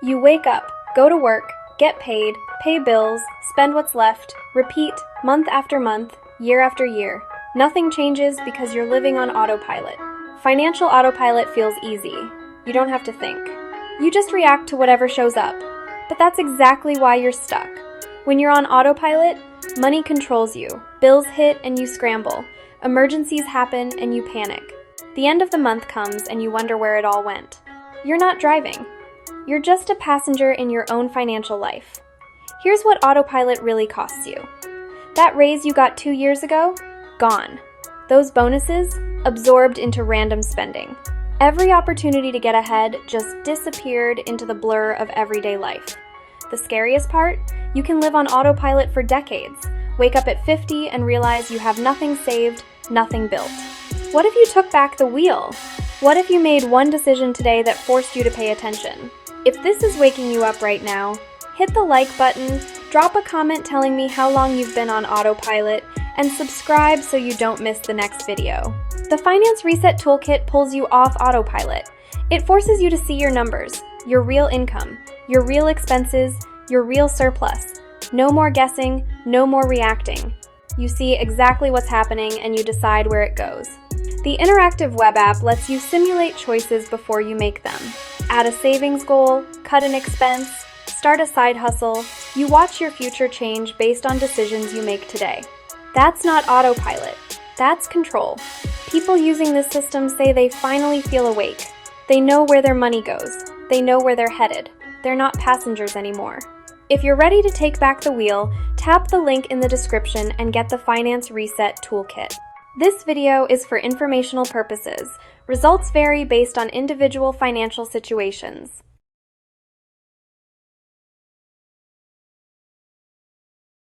You wake up, go to work, get paid, pay bills, spend what's left, repeat, month after month, year after year. Nothing changes because you're living on autopilot. Financial autopilot feels easy. You don't have to think. You just react to whatever shows up. But that's exactly why you're stuck. When you're on autopilot, money controls you. Bills hit and you scramble. Emergencies happen and you panic. The end of the month comes and you wonder where it all went. You're not driving. You're just a passenger in your own financial life. Here's what autopilot really costs you. That raise you got 2 years ago? Gone. Those bonuses? Absorbed into random spending. Every opportunity to get ahead just disappeared into the blur of everyday life. The scariest part? You can live on autopilot for decades, wake up at 50 and realize you have nothing saved, nothing built. What if you took back the wheel? What if you made one decision today that forced you to pay attention? If this is waking you up right now, hit the like button, drop a comment telling me how long you've been on autopilot, and subscribe so you don't miss the next video. The Finance Reset Toolkit pulls you off autopilot. It forces you to see your numbers, your real income, your real expenses, your real surplus. No more guessing, no more reacting. You see exactly what's happening and you decide where it goes. The interactive web app lets you simulate choices before you make them. Add a savings goal, cut an expense, start a side hustle. You watch your future change based on decisions you make today. That's not autopilot. That's control. People using this system say they finally feel awake. They know where their money goes. They know where they're headed. They're not passengers anymore. If you're ready to take back the wheel, tap the link in the description and get the Finance Reset Toolkit. This video is for informational purposes. Results vary based on individual financial situations.